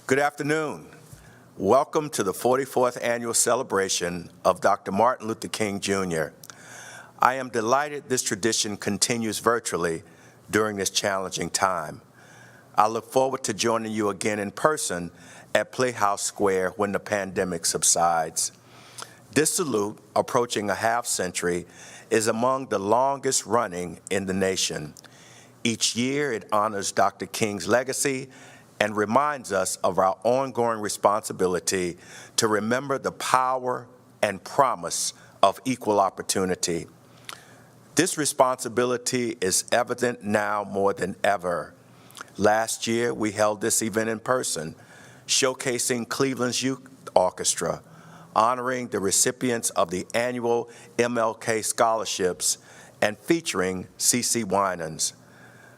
Good afternoon. Welcome to the 44th annual celebration of Dr. Martin Luther King Jr. I am delighted this tradition continues virtually during this challenging time. I look forward to joining you again in person at Playhouse Square when the pandemic subsides. This salute, approaching a half-century, is among the longest running in the nation. Each year, it honors Dr. King's legacy and reminds us of our ongoing responsibility to remember the power and promise of equal opportunity. This responsibility is evident now more than ever. Last year, we held this event in person, showcasing Cleveland's Youth Orchestra, honoring the recipients of the annual MLK scholarships, and featuring CeCe Winans.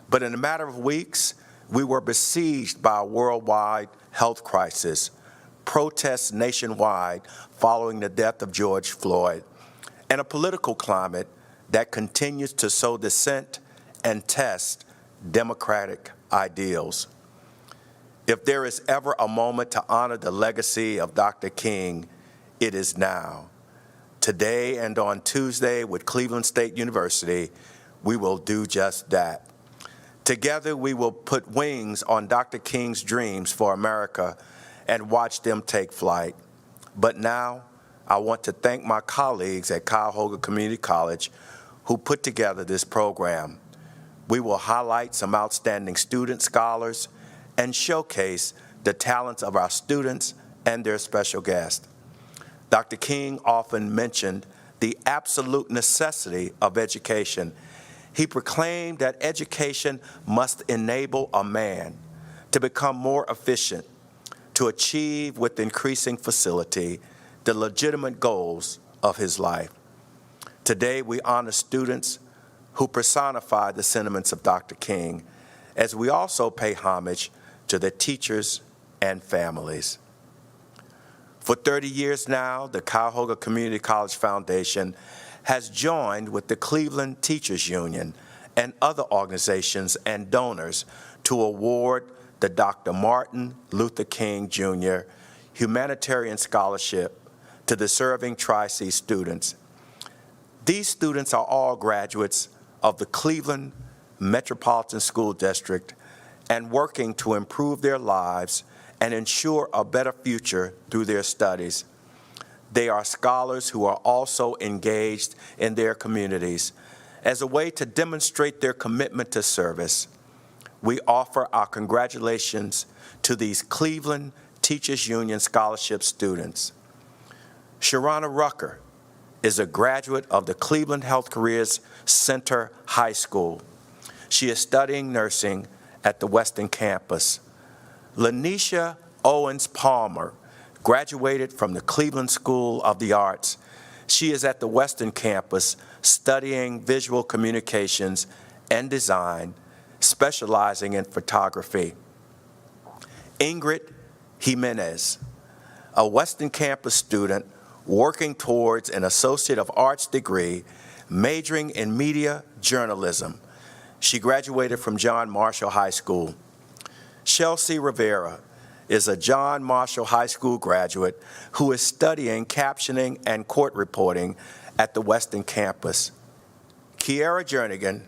But in a matter of weeks, we were besieged by a worldwide health crisis, protests nationwide following the death of George Floyd, and a political climate that continues to sow dissent and test democratic ideals. If there is ever a moment to honor the legacy of Dr. King, it is now. Today and on Tuesday with Cleveland State University, we will do just that. Together, we will put wings on Dr. King's dreams for America and watch them take flight. But now, I want to thank my colleagues at Cuyahoga Community College who put together this program. We will highlight some outstanding student scholars and showcase the talents of our students and their special guests. Dr. King often mentioned the absolute necessity of education. He proclaimed that education must enable a man to become more efficient, to achieve with increasing facility the legitimate goals of his life. Today, we honor students who personify the sentiments of Dr. King, as we also pay homage to their teachers and families. For 30 years now, the Cuyahoga Community College Foundation has joined with the Cleveland Teachers Union and other organizations and donors to award the Dr. Martin Luther King Jr. Humanitarian Scholarship to the serving Tri-C students. These students are all graduates of the Cleveland Metropolitan School District and working to improve their lives and ensure a better future through their studies. They are scholars who are also engaged in their communities. As a way to demonstrate their commitment to service, we offer our congratulations to these Cleveland Teachers Union Scholarship students. Sharana Rucker is a graduate of the Cleveland Health Careers Center High School. She is studying nursing at the Western campus. Lanisha Owens Palmer graduated from the Cleveland School of the Arts. She is at the Western campus studying visual communications and design, specializing in photography. Ingrid Jimenez, a Western campus student working towards an Associate of Arts degree, majoring in media journalism. She graduated from John Marshall High School. Chelsea Rivera is a John Marshall High School graduate who is studying captioning and court reporting at the Western campus. Kiara Jernigan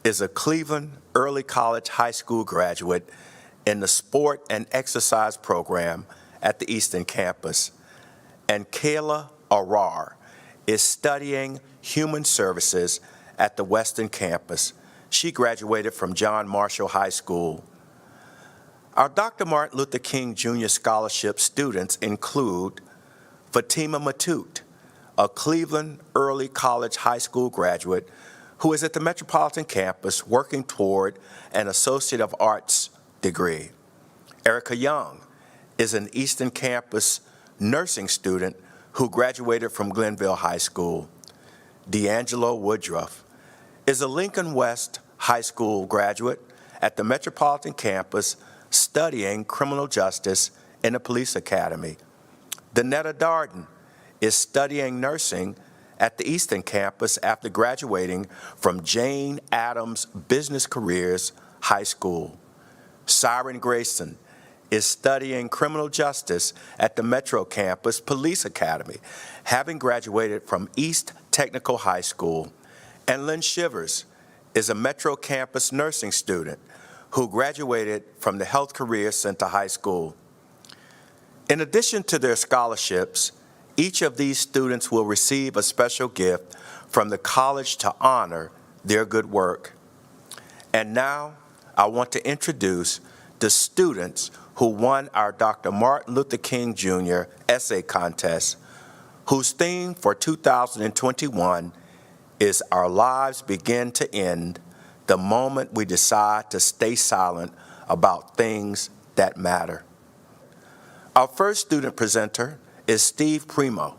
is a Cleveland Early College High School graduate in the Sport and Exercise program at the Eastern campus. And Kayla Arar is studying human services at the Western campus. She graduated from John Marshall High School. Our Dr. Martin Luther King Jr. Scholarship students include Fatima Matute, a Cleveland Early College High School graduate who is at the Metropolitan campus working toward an Associate of Arts degree. Erica Young is an Eastern campus nursing student who graduated from Glenville High School. D'Angelo Woodruff is a Lincoln West High School graduate at the Metropolitan campus studying criminal justice in the police academy. Danetta Darden is studying nursing at the Eastern campus after graduating from Jane Addams Business Careers High School. Siren Grayson is studying criminal justice at the Metro Campus Police Academy, having graduated from East Technical High School. And Lynn Shivers is a Metro Campus nursing student who graduated from the Health Career Center High School. In addition to their scholarships, each of these students will receive a special gift from the college to honor their good work. And now, I want to introduce the students who won our Dr. Martin Luther King Jr. essay contest, whose theme for 2021 is "Our lives begin to end the moment we decide to stay silent about things that matter." Our first student presenter is Steve Primo.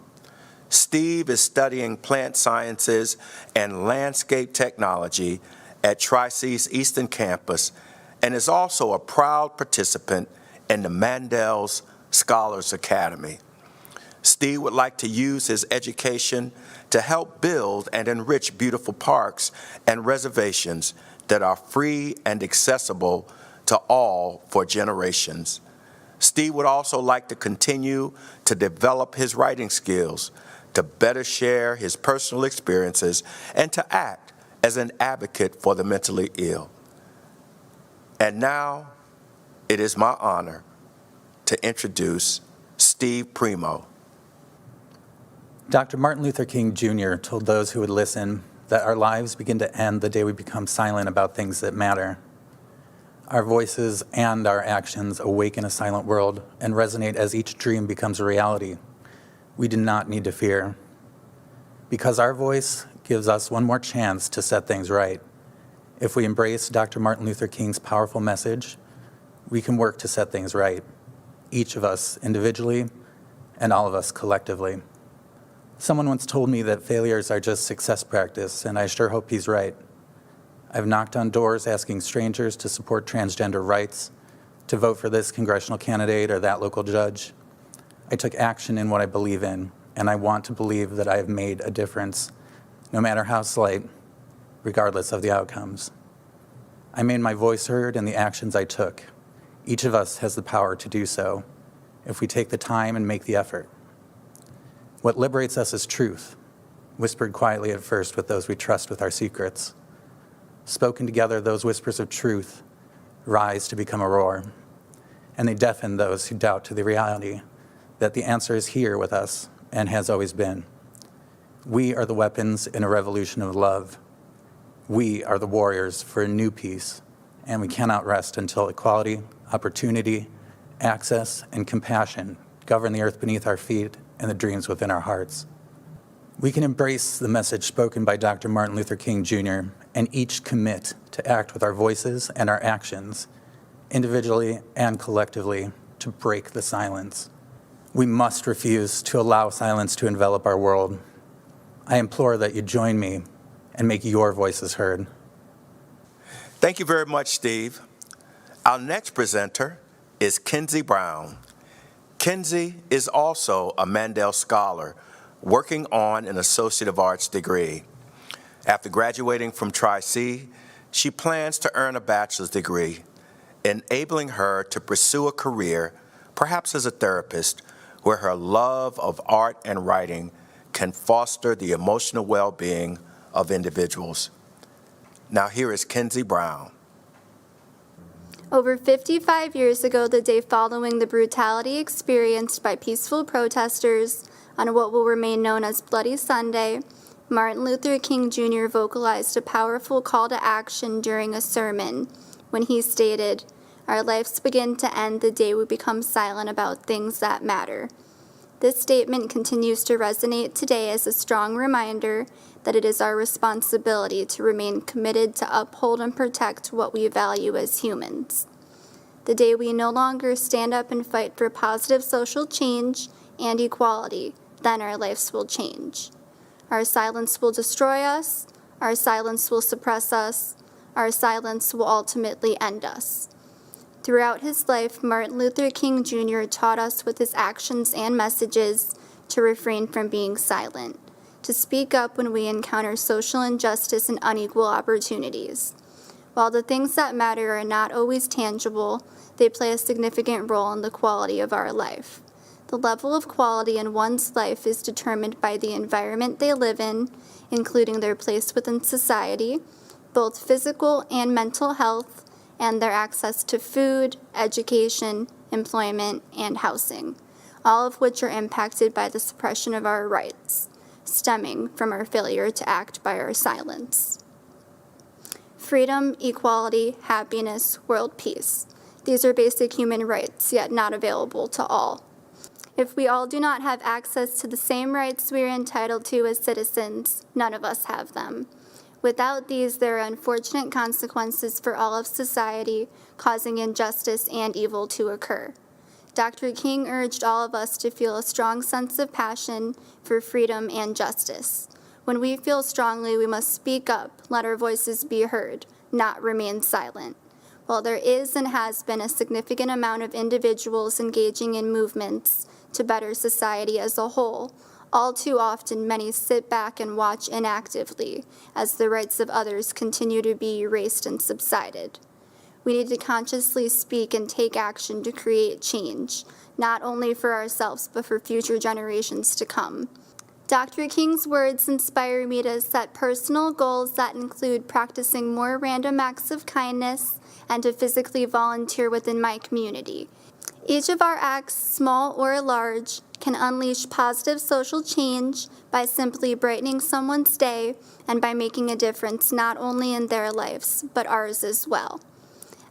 Steve is studying plant sciences and landscape technology at Tri-C's Eastern Campus and is also a proud participant in the Mandel's Scholars Academy. Steve would like to use his education to help build and enrich beautiful parks and reservations that are free and accessible to all for generations. Steve would also like to continue to develop his writing skills, to better share his personal experiences, and to act as an advocate for the mentally ill. And now, it is my honor to introduce Steve Primo. Dr. Martin Luther King Jr. told those who would listen that our lives begin to end the day we become silent about things that matter. Our voices and our actions awaken a silent world and resonate as each dream becomes a reality. We do not need to fear. Because our voice gives us one more chance to set things right. If we embrace Dr. Martin Luther King's powerful message, we can work to set things right, each of us individually and all of us collectively. Someone once told me that failures are just success practice, and I sure hope he's right. I've knocked on doors asking strangers to support transgender rights, to vote for this congressional candidate or that local judge. I took action in what I believe in, and I want to believe that I have made a difference, no matter how slight, regardless of the outcomes. I made my voice heard in the actions I took. Each of us has the power to do so, if we take the time and make the effort. What liberates us is truth, whispered quietly at first with those we trust with our secrets. Spoken together, those whispers of truth rise to become a roar, and they deafen those who doubt to the reality that the answer is here with us and has always been. We are the weapons in a revolution of love. We are the warriors for a new peace, and we cannot rest until equality, opportunity, access, and compassion govern the earth beneath our feet and the dreams within our hearts. We can embrace the message spoken by Dr. Martin Luther King Jr. and each commit to act with our voices and our actions, individually and collectively, to break the silence. We must refuse to allow silence to envelop our world. I implore that you join me and make your voices heard. Thank you very much, Steve. Our next presenter is Kenzie Brown. Kenzie is also a Mandel Scholar, working on an Associate of Arts degree. After graduating from Tri-C, she plans to earn a bachelor's degree, enabling her to pursue a career, perhaps as a therapist, where her love of art and writing can foster the emotional well-being of individuals. Now here is Kenzie Brown. Over 55 years ago, the day following the brutality experienced by peaceful protesters on what will remain known as Bloody Sunday, Martin Luther King Jr. vocalized a powerful call to action during a sermon when he stated, "Our lives begin to end the day we become silent about things that matter." This statement continues to resonate today as a strong reminder that it is our responsibility to remain committed to uphold and protect what we value as humans. The day we no longer stand up and fight for positive social change and equality, then our lives will change. Our silence will destroy us, our silence will suppress us, our silence will ultimately end us. Throughout his life, Martin Luther King Jr. taught us with his actions and messages to refrain from being silent, to speak up when we encounter social injustice and unequal opportunities. While the things that matter are not always tangible, they play a significant role in the quality of our life. The level of quality in one's life is determined by the environment they live in, including their place within society, both physical and mental health, and their access to food, education, employment, and housing, all of which are impacted by the suppression of our rights, stemming from our failure to act by our silence. Freedom, equality, happiness, world peace. These are basic human rights, yet not available to all. If we all do not have access to the same rights we are entitled to as citizens, none of us have them. Without these, there are unfortunate consequences for all of society, causing injustice and evil to occur. Dr. King urged all of us to feel a strong sense of passion for freedom and justice. When we feel strongly, we must speak up, let our voices be heard, not remain silent. While there is and has been a significant amount of individuals engaging in movements to better society as a whole, all too often many sit back and watch inactively as the rights of others continue to be erased and subsided. We need to consciously speak and take action to create change, not only for ourselves but for future generations to come. Dr. King's words inspire me to set personal goals that include practicing more random acts of kindness and to physically volunteer within my community. Each of our acts, small or large, can unleash positive social change by simply brightening someone's day and by making a difference not only in their lives, but ours as well.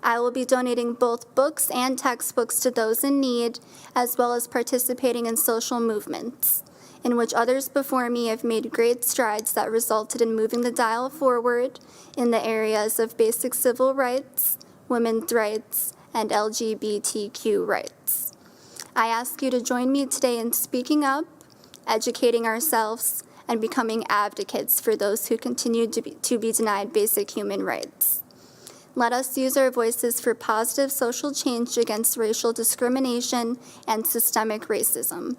I will be donating both books and textbooks to those in need, as well as participating in social movements, in which others before me have made great strides that resulted in moving the dial forward in the areas of basic civil rights, women's rights, and LGBTQ rights. I ask you to join me today in speaking up, educating ourselves, and becoming advocates for those who continue to be denied basic human rights. Let us use our voices for positive social change against racial discrimination and systemic racism.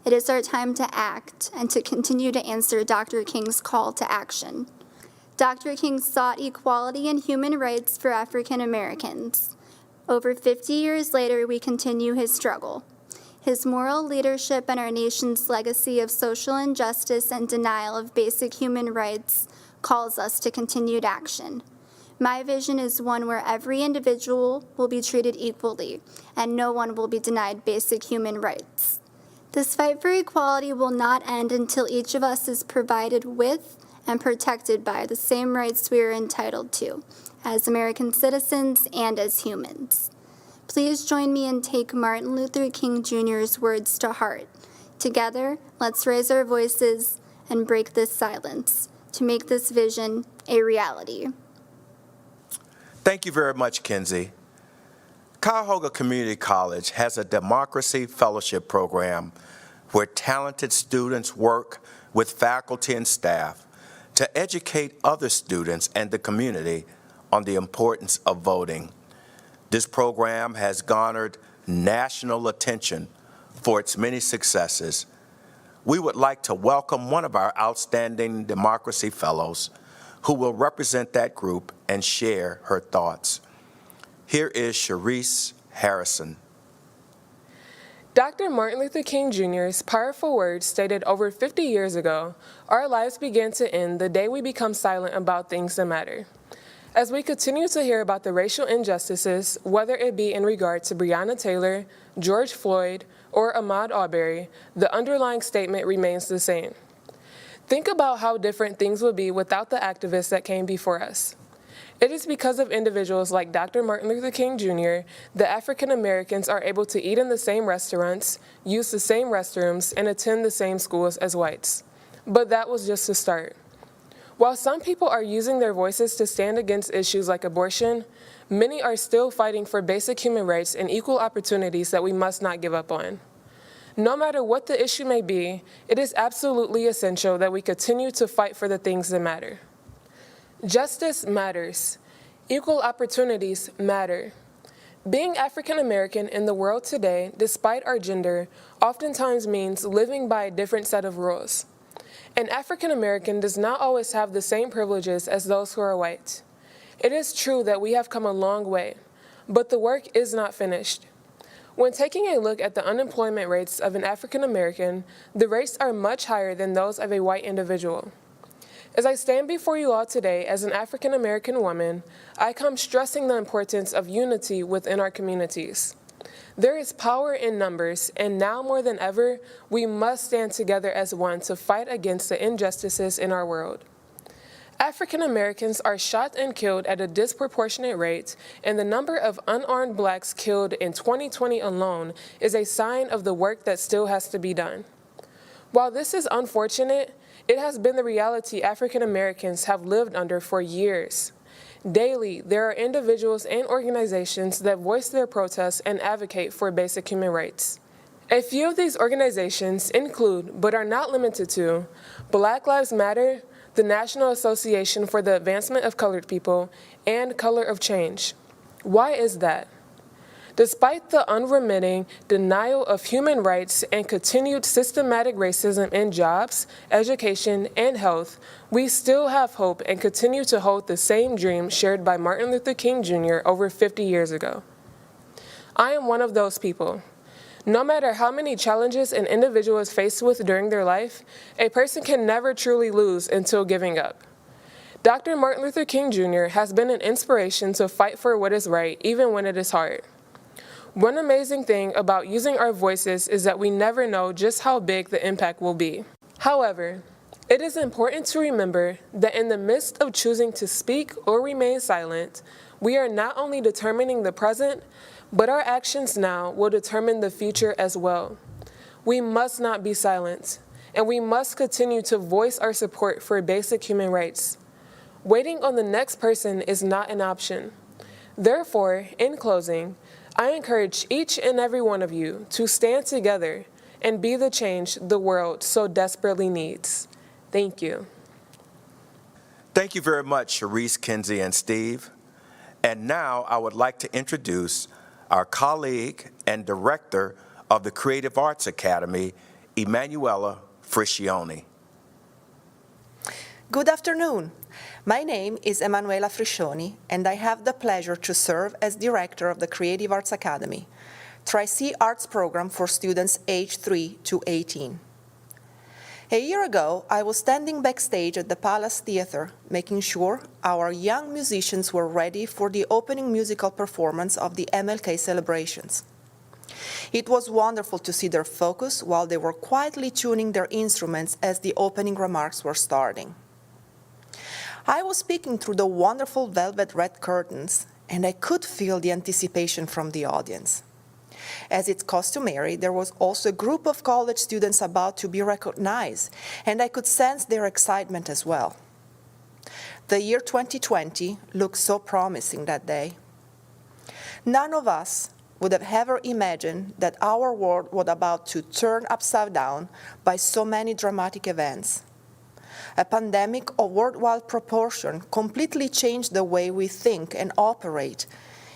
It is our time to act and to continue to answer Dr. King's call to action. Dr. King sought equality and human rights for African Americans. Over 50 years later, we continue his struggle. His moral leadership and our nation's legacy of social injustice and denial of basic human rights calls us to continued action. My vision is one where every individual will be treated equally and no one will be denied basic human rights. This fight for equality will not end until each of us is provided with and protected by the same rights we are entitled to, as American citizens and as humans. Please join me and take Martin Luther King Jr.'s words to heart. Together, let's raise our voices and break this silence to make this vision a reality. Thank you very much, Kinsey. Cuyahoga Community College has a democracy fellowship program where talented students work with faculty and staff to educate other students and the community on the importance of voting. This program has garnered national attention for its many successes. We would like to welcome one of our outstanding democracy fellows who will represent that group and share her thoughts. Here is Sharice Harrison. Dr. Martin Luther King Jr.'s powerful words stated over 50 years ago, "Our lives begin to end the day we become silent about things that matter." As we continue to hear about the racial injustices, whether it be in regard to Breonna Taylor, George Floyd, or Ahmaud Arbery, the underlying statement remains the same. Think about how different things would be without the activists that came before us. It is because of individuals like Dr. Martin Luther King Jr. that African Americans are able to eat in the same restaurants, use the same restrooms, and attend the same schools as whites. But that was just the start. While some people are using their voices to stand against issues like abortion, many are still fighting for basic human rights and equal opportunities that we must not give up on. No matter what the issue may be, it is absolutely essential that we continue to fight for the things that matter. Justice matters. Equal opportunities matter. Being African American in the world today, despite our gender, oftentimes means living by a different set of rules. An African American does not always have the same privileges as those who are white. It is true that we have come a long way, but the work is not finished. When taking a look at the unemployment rates of an African American, the rates are much higher than those of a white individual. As I stand before you all today as an African American woman, I come stressing the importance of unity within our communities. There is power in numbers, and now more than ever, we must stand together as one to fight against the injustices in our world. African Americans are shot and killed at a disproportionate rate, and the number of unarmed blacks killed in 2020 alone is a sign of the work that still has to be done. While this is unfortunate, it has been the reality African Americans have lived under for years. Daily, there are individuals and organizations that voice their protests and advocate for basic human rights. A few of these organizations include, but are not limited to, Black Lives Matter, the National Association for the Advancement of Colored People, and Color of Change. Why is that? Despite the unremitting denial of human rights and continued systematic racism in jobs, education, and health, we still have hope and continue to hold the same dream shared by Martin Luther King Jr. over 50 years ago. I am one of those people. No matter how many challenges an individual is faced with during their life, a person can never truly lose until giving up. Dr. Martin Luther King Jr. has been an inspiration to fight for what is right, even when it is hard. One amazing thing about using our voices is that we never know just how big the impact will be. However, it is important to remember that in the midst of choosing to speak or remain silent, we are not only determining the present, but our actions now will determine the future as well. We must not be silent, and we must continue to voice our support for basic human rights. Waiting on the next person is not an option. Therefore, in closing, I encourage each and every one of you to stand together and be the change the world so desperately needs. Thank you. Thank you very much, Sharice, Kinsey, and Steve. And now I would like to introduce our colleague and director of the Creative Arts Academy, Emanuela Friscioni. Good afternoon. My name is Emanuela Friscioni, and I have the pleasure to serve as director of the Creative Arts Academy, Tri-C Arts program for students aged 3 to 18. A year ago, I was standing backstage at the Palace Theater, making sure our young musicians were ready for the opening musical performance of the MLK celebrations. It was wonderful to see their focus while they were quietly tuning their instruments as the opening remarks were starting. I was peeking through the wonderful velvet red curtains, and I could feel the anticipation from the audience. As it's customary, there was also a group of college students about to be recognized, and I could sense their excitement as well. The year 2020 looked so promising that day. None of us would have ever imagined that our world was about to turn upside down by so many dramatic events. A pandemic of worldwide proportion completely changed the way we think and operate,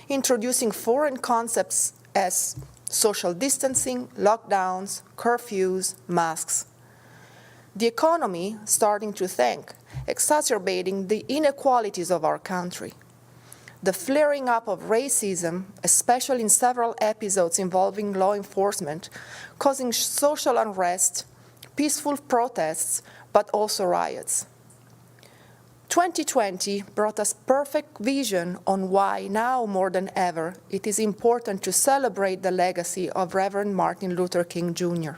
introducing foreign concepts as social distancing, lockdowns, curfews, masks. The economy starting to tank, exacerbating the inequalities of our country. The flaring up of racism, especially in several episodes involving law enforcement, causing social unrest, peaceful protests, but also riots. 2020 brought us perfect vision on why now more than ever it is important to celebrate the legacy of Reverend Martin Luther King Jr.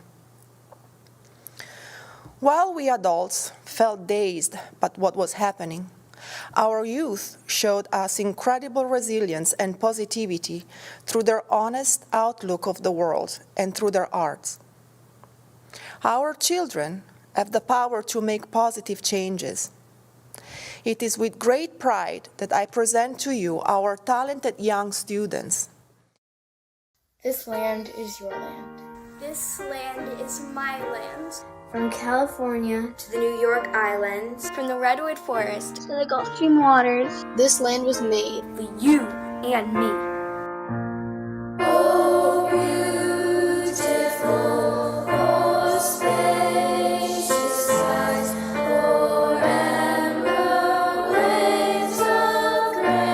While we adults felt dazed by what was happening, our youth showed us incredible resilience and positivity through their honest outlook of the world and through their arts. Our children have the power to make positive changes. It is with great pride that I present to you our talented young students. This land is your land. This land is my land. From California To the New York Islands, From the Redwood Forest to the Gulf Stream waters, this land was made for you and me. Oh, beautiful, oh, spacious skies, oh, emerald waves of grace.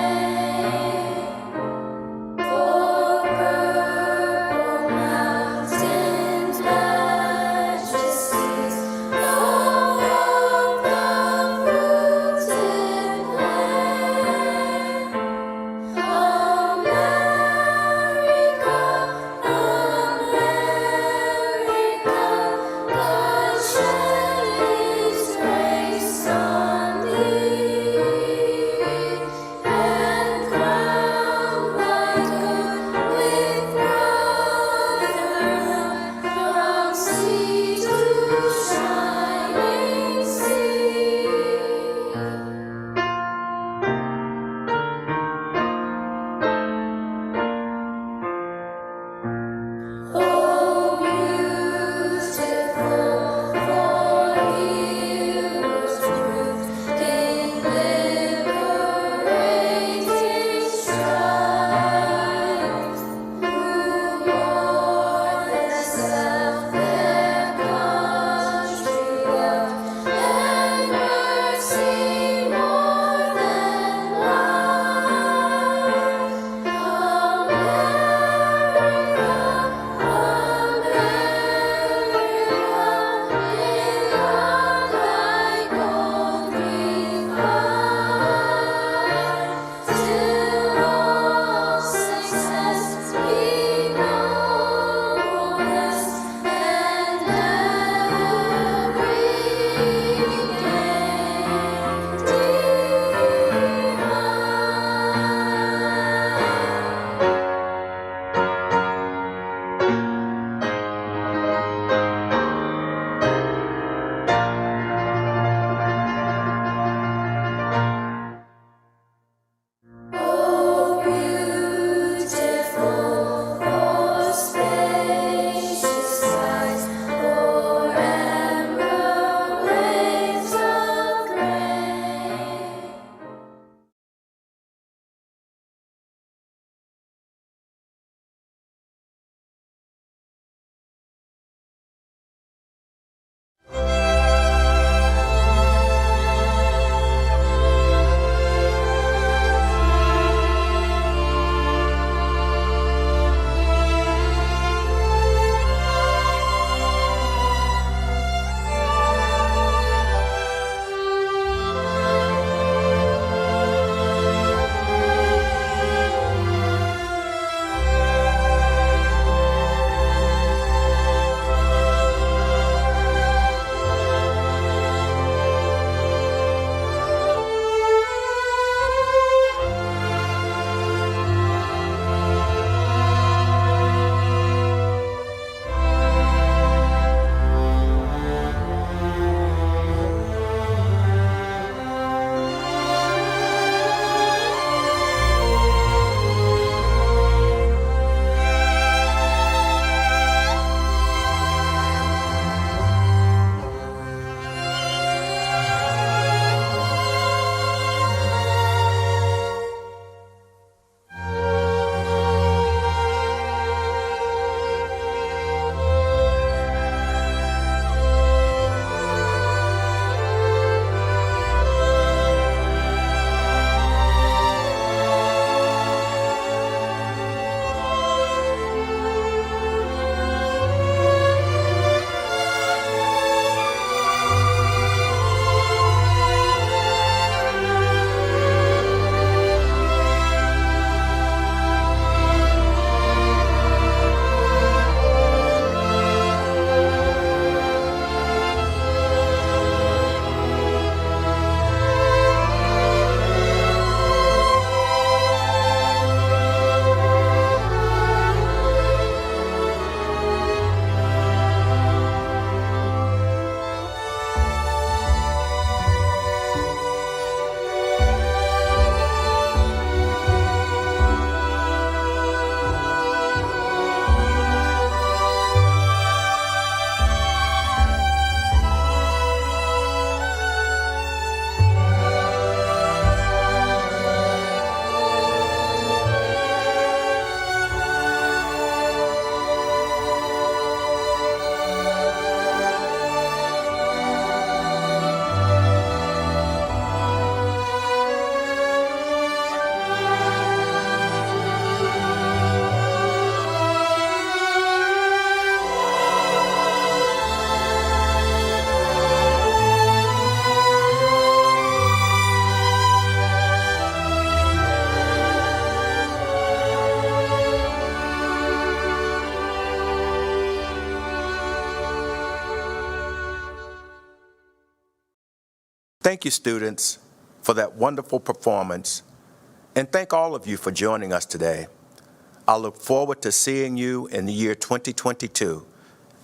Thank you, students, for that wonderful performance, and thank all of you for joining us today. I look forward to seeing you in the year 2022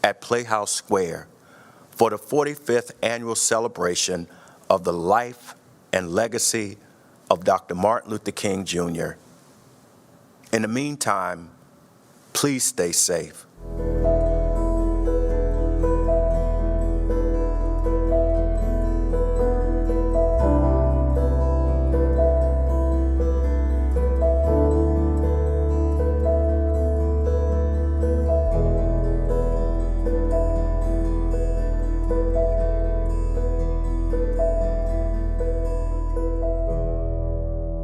at Playhouse Square for the 45th annual celebration of the life and legacy of Dr. Martin Luther King Jr. In the meantime, please stay safe.